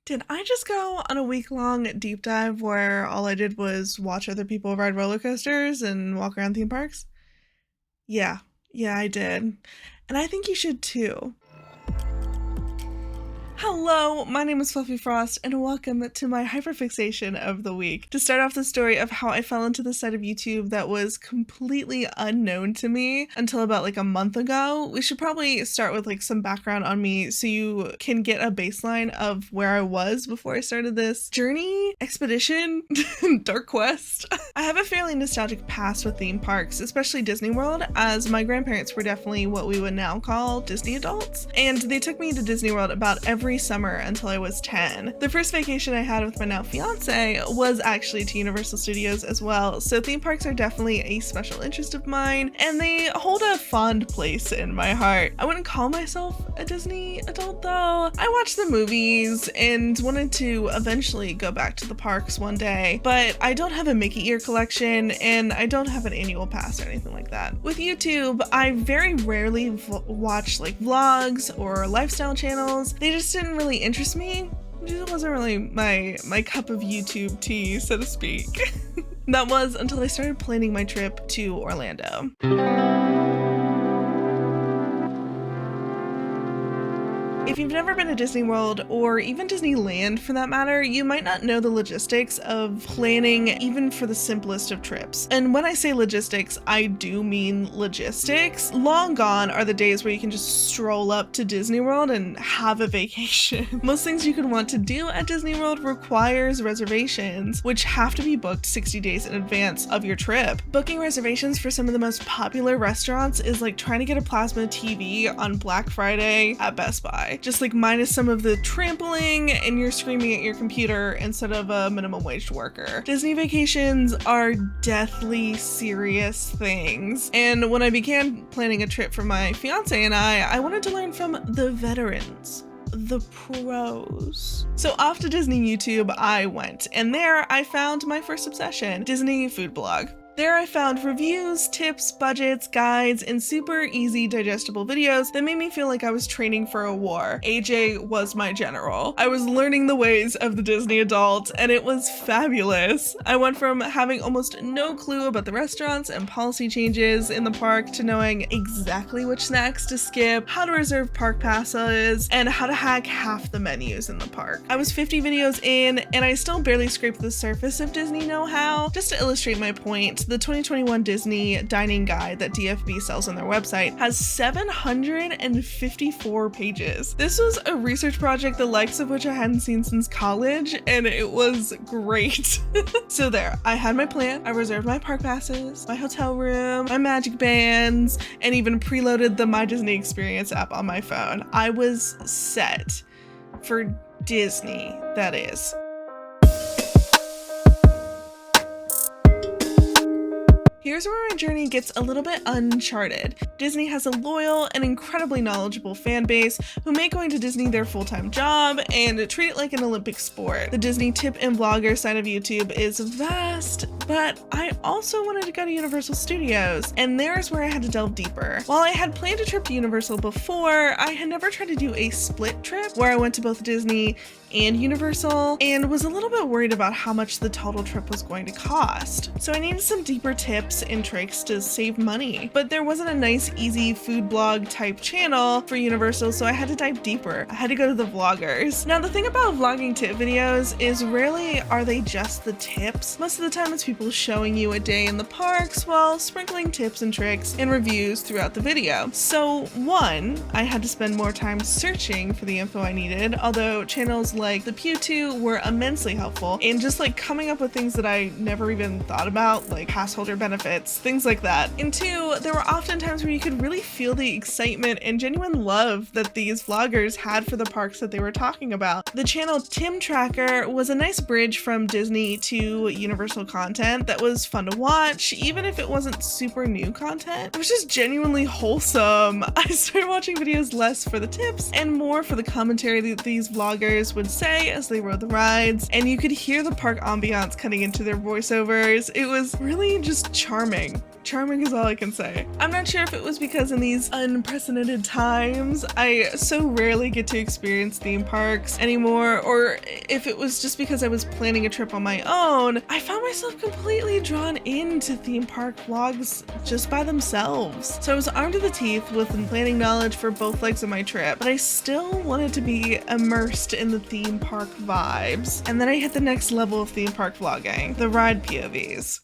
Did I just go on a week-long deep dive where all I did was watch other people ride roller coasters and walk around theme parks? Yeah, yeah, I did. And I think you should too. Hello, my name is Fluffyfrost, and welcome to my hyperfixation of the week. To start off the story of how I fell into the side of YouTube that was completely unknown to me until about like a month ago, we should probably start with like some background on me so you can get a baseline of where I was before I started this journey, expedition, dark quest. I have a fairly nostalgic past with theme parks, especially Disney World, as my grandparents were definitely what we would now call Disney adults, and they took me to Disney World about every summer until I was 10. The first vacation I had with my now fiance was actually to Universal Studios as well, so theme parks are definitely a special interest of mine, and they hold a fond place in my heart. I wouldn't call myself a Disney adult though. I watched the movies and wanted to eventually go back to the parks one day, but I don't have a Mickey ear collection and I don't have an annual pass or anything like that. With YouTube, I very rarely watch like vlogs or lifestyle channels. They just didn't really interest me. It wasn't really my cup of YouTube tea, so to speak. That was until I started planning my trip to Orlando. If you've never been to Disney World, or even Disneyland for that matter, you might not know the logistics of planning even for the simplest of trips. And when I say logistics, I do mean logistics. Long gone are the days where you can just stroll up to Disney World and have a vacation. Most things you could want to do at Disney World requires reservations, which have to be booked 60 days in advance of your trip. Booking reservations for some of the most popular restaurants is like trying to get a plasma TV on Black Friday at Best Buy. Just like minus some of the trampling and you're screaming at your computer instead of a minimum wage worker. Disney vacations are deathly serious things. And when I began planning a trip for my fiance and I wanted to learn from the veterans, the pros. So off to Disney YouTube I went, and there I found my first obsession, Disney food blog. There I found reviews, tips, budgets, guides, and super easy digestible videos that made me feel like I was training for a war. AJ was my general. I was learning the ways of the Disney adult, and it was fabulous. I went from having almost no clue about the restaurants and policy changes in the park to knowing exactly which snacks to skip, how to reserve park passes, and how to hack half the menus in the park. I was 50 videos in, and I still barely scraped the surface of Disney know-how. Just to illustrate my point, the 2021 Disney dining guide that DFB sells on their website has 754 pages. This was a research project the likes of which I hadn't seen since college, and it was great. So there, I had my plan. I reserved my park passes, my hotel room, my magic bands, and even preloaded the My Disney Experience app on my phone. I was set for Disney, that is. Here's where my journey gets a little bit uncharted. Disney has a loyal and incredibly knowledgeable fan base who make going to Disney their full-time job and treat it like an Olympic sport. The Disney tip and vlogger side of YouTube is vast, but I also wanted to go to Universal Studios, and there's where I had to delve deeper. While I had planned a trip to Universal before, I had never tried to do a split trip where I went to both Disney and Universal, and was a little bit worried about how much the total trip was going to cost. So I needed some deeper tips and tricks to save money, but there wasn't a nice, easy food blog type channel for Universal, so I had to dive deeper. I had to go to the vloggers. Now, the thing about vlogging tip videos is rarely are they just the tips. Most of the time it's people showing you a day in the parks while sprinkling tips and tricks and reviews throughout the video. So one, I had to spend more time searching for the info I needed, although channels like the POVs were immensely helpful in just like coming up with things that I never even thought about, like pass holder benefits, things like that. And two, there were often times where you could really feel the excitement and genuine love that these vloggers had for the parks that they were talking about. The channel Tim Tracker was a nice bridge from Disney to Universal content that was fun to watch, even if it wasn't super new content. It was just genuinely wholesome. I started watching videos less for the tips and more for the commentary that these vloggers would say as they rode the rides, and you could hear the park ambiance cutting into their voiceovers. It was really just charming. Charming is all I can say. I'm not sure if it was because in these unprecedented times, I so rarely get to experience theme parks anymore, or if it was just because I was planning a trip on my own. I found myself completely drawn into theme park vlogs just by themselves. So I was armed to the teeth with planning knowledge for both legs of my trip, but I still wanted to be immersed in the theme park vibes. And then I hit the next level of theme park vlogging, the ride POVs.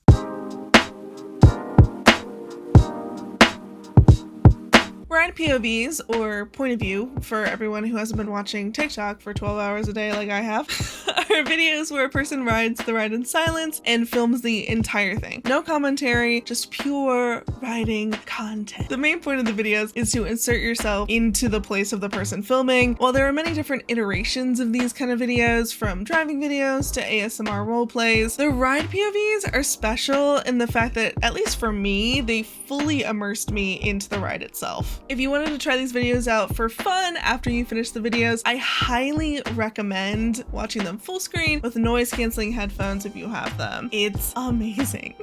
Ride POVs, or point of view for everyone who hasn't been watching TikTok for 12 hours a day like I have, are videos where a person rides the ride in silence and films the entire thing. No commentary, just pure riding content. The main point of the videos is to insert yourself into the place of the person filming. While there are many different iterations of these kind of videos, from driving videos to ASMR role plays, the ride POVs are special in the fact that, at least for me, they fully immersed me into the ride itself. If you wanted to try these videos out for fun after you finish the videos, I highly recommend watching them full screen with noise canceling headphones if you have them. It's amazing.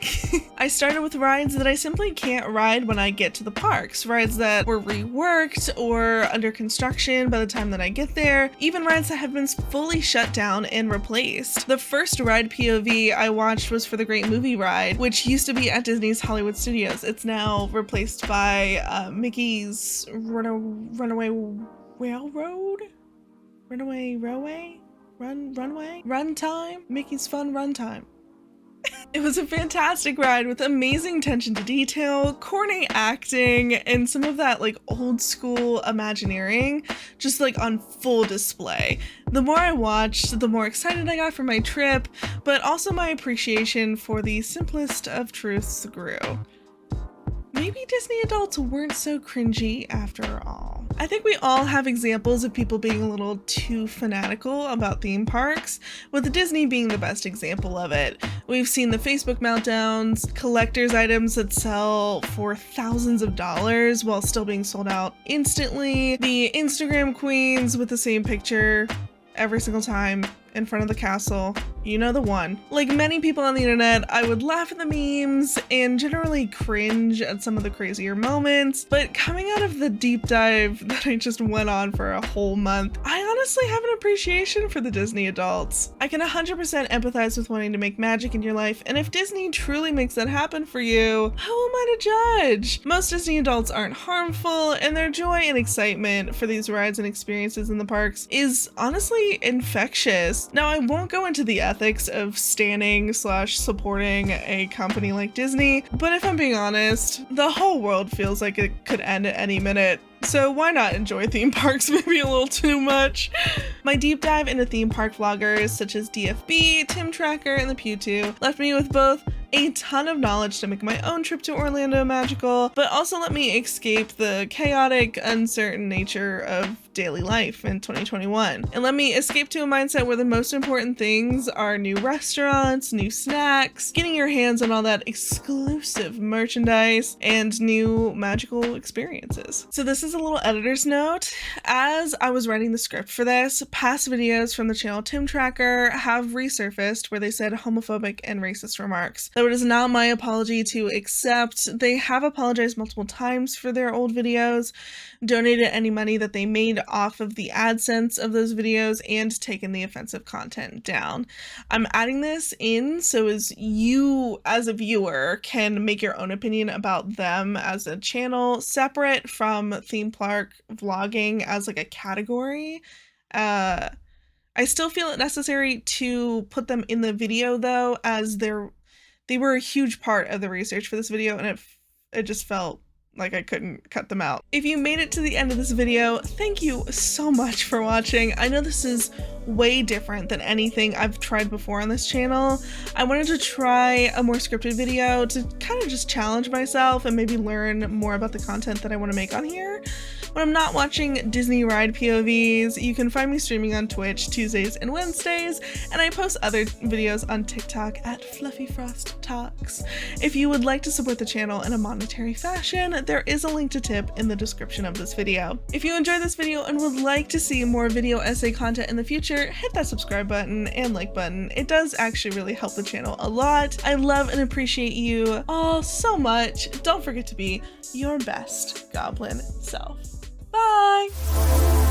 I started with rides that I simply can't ride when I get to the parks, rides that were reworked or under construction by the time that I get there, even rides that have been fully shut down and replaced. The first ride POV I watched was for the Great Movie Ride, which used to be at Disney's Hollywood Studios. It's now replaced by Mickey's Runaway Railroad? Runaway Railway? Runtime? Mickey's Fun Runtime. It was a fantastic ride with amazing attention to detail, corny acting, and some of that like old school Imagineering just like on full display. The more I watched, the more excited I got for my trip, but also my appreciation for the simplest of truths grew. Maybe Disney adults weren't so cringy after all. I think we all have examples of people being a little too fanatical about theme parks, with Disney being the best example of it. We've seen the Facebook meltdowns, collector's items that sell for thousands of dollars while still being sold out instantly, the Instagram queens with the same picture every single time in front of the castle. You know the one. Like many people on the internet, I would laugh at the memes and generally cringe at some of the crazier moments, but coming out of the deep dive that I just went on for a whole month, I honestly have an appreciation for the Disney adults. I can 100% empathize with wanting to make magic in your life, and if Disney truly makes that happen for you, who am I to judge? Most Disney adults aren't harmful, and their joy and excitement for these rides and experiences in the parks is honestly infectious. Now, I won't go into the ethics of standing/supporting a company like Disney, but if I'm being honest, the whole world feels like it could end at any minute. So why not enjoy theme parks maybe a little too much? My deep dive into theme park vloggers such as DFB, Tim Tracker, and the Pew2 left me with both a ton of knowledge to make my own trip to Orlando magical, but also let me escape the chaotic, uncertain nature of daily life in 2021. And let me escape to a mindset where the most important things are new restaurants, new snacks, getting your hands on all that exclusive merchandise, and new magical experiences. So this is a little editor's note. As I was writing the script for this, past videos from the channel Tim Tracker have resurfaced where they said homophobic and racist remarks. Though it is not my apology to accept, they have apologized multiple times for their old videos, donated any money that they made off of the AdSense of those videos, and taken the offensive content down. I'm adding this in so as you, as a viewer, can make your own opinion about them as a channel, separate from theme park vlogging as like a category. I still feel it necessary to put them in the video though, as they were a huge part of the research for this video, and it just felt like I couldn't cut them out. If you made it to the end of this video, thank you so much for watching. I know this is way different than anything I've tried before on this channel. I wanted to try a more scripted video to kind of just challenge myself and maybe learn more about the content that I want to make on here. When I'm not watching Disney ride POVs, you can find me streaming on Twitch Tuesdays and Wednesdays, and I post other videos on TikTok at Fluffyfrost Talks. If you would like to support the channel in a monetary fashion, there is a link to tip in the description of this video. If you enjoyed this video and would like to see more video essay content in the future, hit that subscribe button and like button. It does actually really help the channel a lot. I love and appreciate you all so much. Don't forget to be your best goblin self. Bye!